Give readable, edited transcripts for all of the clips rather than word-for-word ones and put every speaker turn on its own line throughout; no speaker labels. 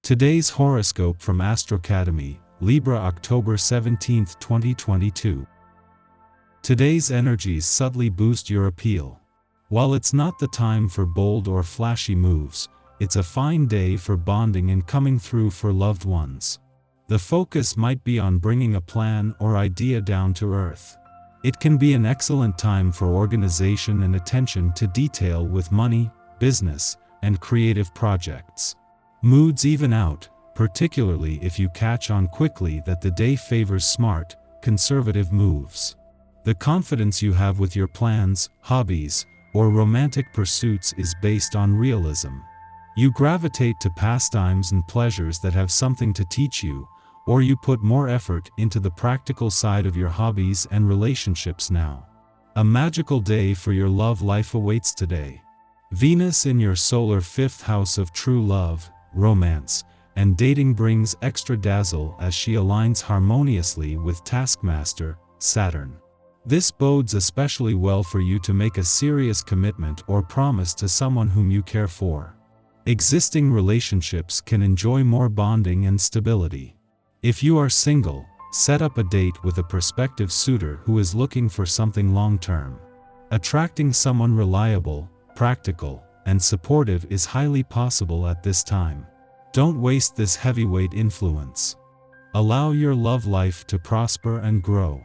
Today's horoscope from Astrocademy, Libra, October 17, 2022. Today's energies subtly boost your appeal. While it's not the time for bold or flashy moves, it's a fine day for bonding and coming through for loved ones. The focus might be on bringing a plan or idea down to earth. It can be an excellent time for organization and attention to detail with money, business, and creative projects. Moods even out, particularly if you catch on quickly that the day favors smart, conservative moves. The confidence you have with your plans, hobbies, or romantic pursuits is based on realism. You gravitate to pastimes and pleasures that have something to teach you, or you put more effort into the practical side of your hobbies and relationships now. A magical day for your love life awaits today. Venus in your solar fifth house of true love, romance, and dating brings extra dazzle as she aligns harmoniously with taskmaster, Saturn. This bodes especially well for you to make a serious commitment or promise to someone whom you care for. Existing relationships can enjoy more bonding and stability. If you are single, set up a date with a prospective suitor who is looking for something long-term. Attracting someone reliable, practical, and supportive is highly possible at this time. Don't waste this heavyweight influence. Allow your love life to prosper and grow.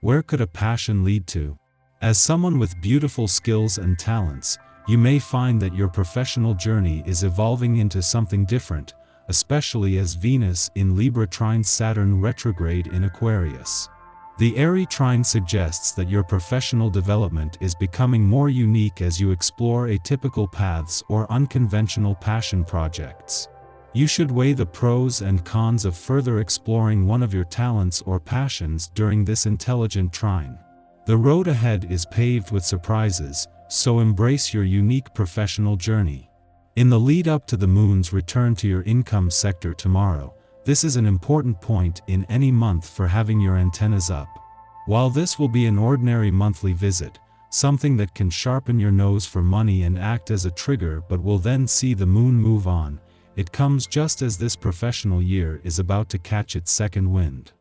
Where could a passion lead to? As someone with beautiful skills and talents, you may find that your professional journey is evolving into something different, especially as Venus in Libra trines Saturn retrograde in Aquarius. The airy trine suggests that your professional development is becoming more unique as you explore atypical paths or unconventional passion projects. You should weigh the pros and cons of further exploring one of your talents or passions during this intelligent trine. The road ahead is paved with surprises, so embrace your unique professional journey. In the lead up to the moon's return to your income sector tomorrow, this is an important point in any month for having your antennas up. While this will be an ordinary monthly visit, something that can sharpen your nose for money and act as a trigger but will then see the moon move on, it comes just as this professional year is about to catch its second wind.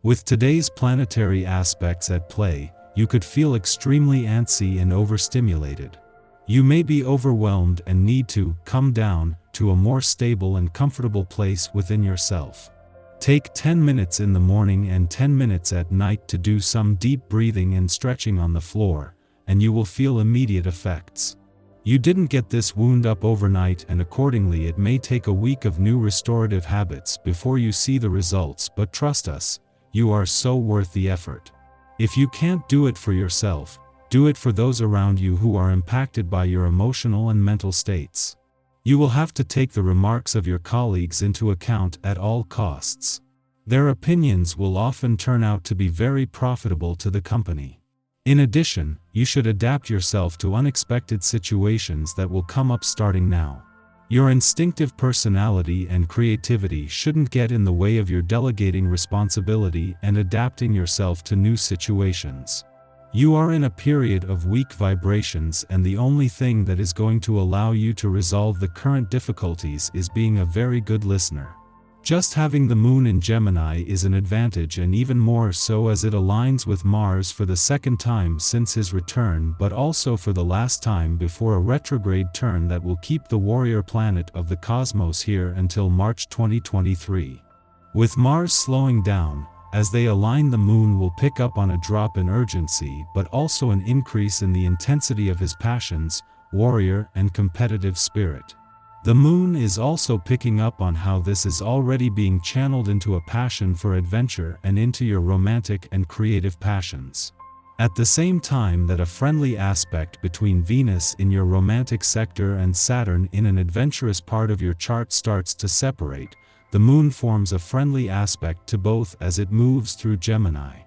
With today's planetary aspects at play, you could feel extremely antsy and overstimulated. You may be overwhelmed and need to come down to a more stable and comfortable place within yourself. Take 10 minutes in the morning and 10 minutes at night to do some deep breathing and stretching on the floor, and you will feel immediate effects. You didn't get this wound up overnight, and accordingly it may take a week of new restorative habits before you see the results, but trust us, you are so worth the effort. If you can't do it for yourself, do it for those around you who are impacted by your emotional and mental states. You will have to take the remarks of your colleagues into account at all costs. Their opinions will often turn out to be very profitable to the company. In addition, you should adapt yourself to unexpected situations that will come up starting now. Your instinctive personality and creativity shouldn't get in the way of your delegating responsibility and adapting yourself to new situations. You are in a period of weak vibrations, and the only thing that is going to allow you to resolve the current difficulties is being a very good listener. Just having the moon in Gemini is an advantage, and even more so as it aligns with Mars for the second time since his return, but also for the last time before a retrograde turn that will keep the warrior planet of the cosmos here until March 2023. With Mars slowing down, as they align, the moon will pick up on a drop in urgency but also an increase in the intensity of his passions, warrior, and competitive spirit. The moon is also picking up on how this is already being channeled into a passion for adventure and into your romantic and creative passions. At the same time that a friendly aspect between Venus in your romantic sector and Saturn in an adventurous part of your chart starts to separate, the moon forms a friendly aspect to both as it moves through Gemini.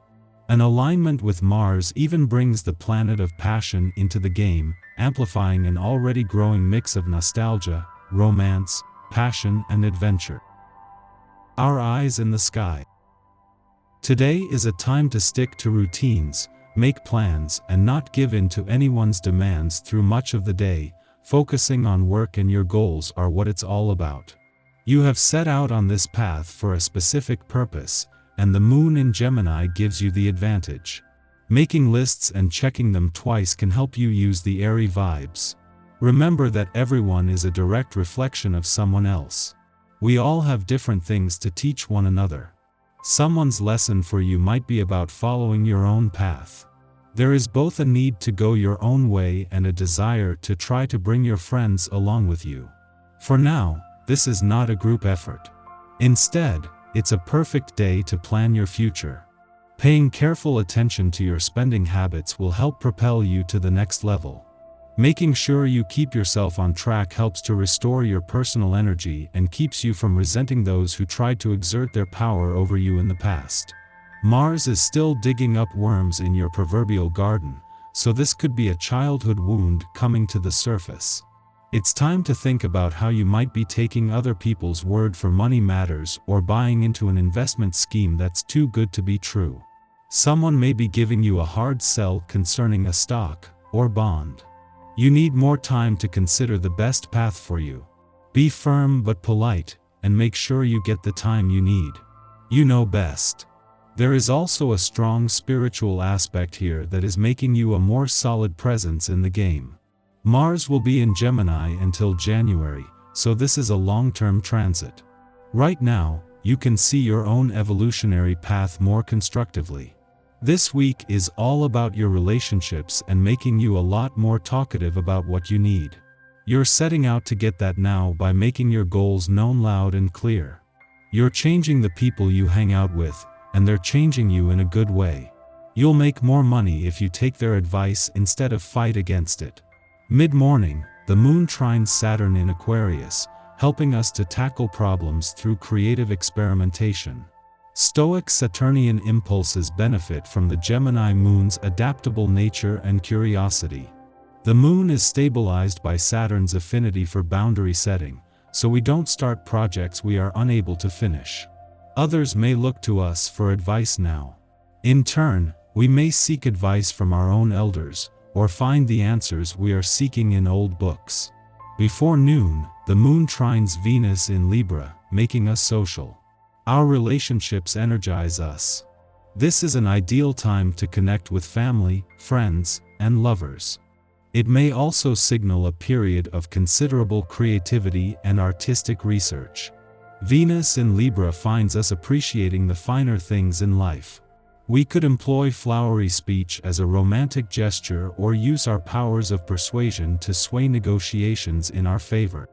An alignment with Mars even brings the planet of passion into the game, amplifying an already growing mix of nostalgia, romance, passion, and adventure. Our eyes in the sky. Today is a time to stick to routines, make plans, and not give in to anyone's demands through much of the day. Focusing on work and your goals are what it's all about. You have set out on this path for a specific purpose, and the moon in Gemini gives you the advantage. Making lists and checking them twice can help you use the airy vibes. Remember that everyone is a direct reflection of someone else. We all have different things to teach one another. Someone's lesson for you might be about following your own path. There is both a need to go your own way and a desire to try to bring your friends along with you. For now, this is not a group effort. Instead, it's a perfect day to plan your future. Paying careful attention to your spending habits will help propel you to the next level. Making sure you keep yourself on track helps to restore your personal energy and keeps you from resenting those who tried to exert their power over you in the past. Mars is still digging up worms in your proverbial garden, so this could be a childhood wound coming to the surface. It's time to think about how you might be taking other people's word for money matters or buying into an investment scheme that's too good to be true. Someone may be giving you a hard sell concerning a stock or bond. You need more time to consider the best path for you. Be firm but polite, and make sure you get the time you need. You know best. There is also a strong spiritual aspect here that is making you a more solid presence in the game. Mars will be in Gemini until January, so this is a long-term transit. Right now, you can see your own evolutionary path more constructively. This week is all about your relationships and making you a lot more talkative about what you need. You're setting out to get that now by making your goals known loud and clear. You're changing the people you hang out with, and they're changing you in a good way. You'll make more money if you take their advice instead of fight against it. Mid-morning, the moon trines Saturn in Aquarius, helping us to tackle problems through creative experimentation. Stoic Saturnian impulses benefit from the Gemini moon's adaptable nature and curiosity. The moon is stabilized by Saturn's affinity for boundary setting, so we don't start projects we are unable to finish. Others may look to us for advice now. In turn, we may seek advice from our own elders, or find the answers we are seeking in old books. Before noon, the moon trines Venus in Libra, making us social. Our relationships energize us. This is an ideal time to connect with family, friends, and lovers. It may also signal a period of considerable creativity and artistic research. Venus in Libra finds us appreciating the finer things in life. We could employ flowery speech as a romantic gesture or use our powers of persuasion to sway negotiations in our favor.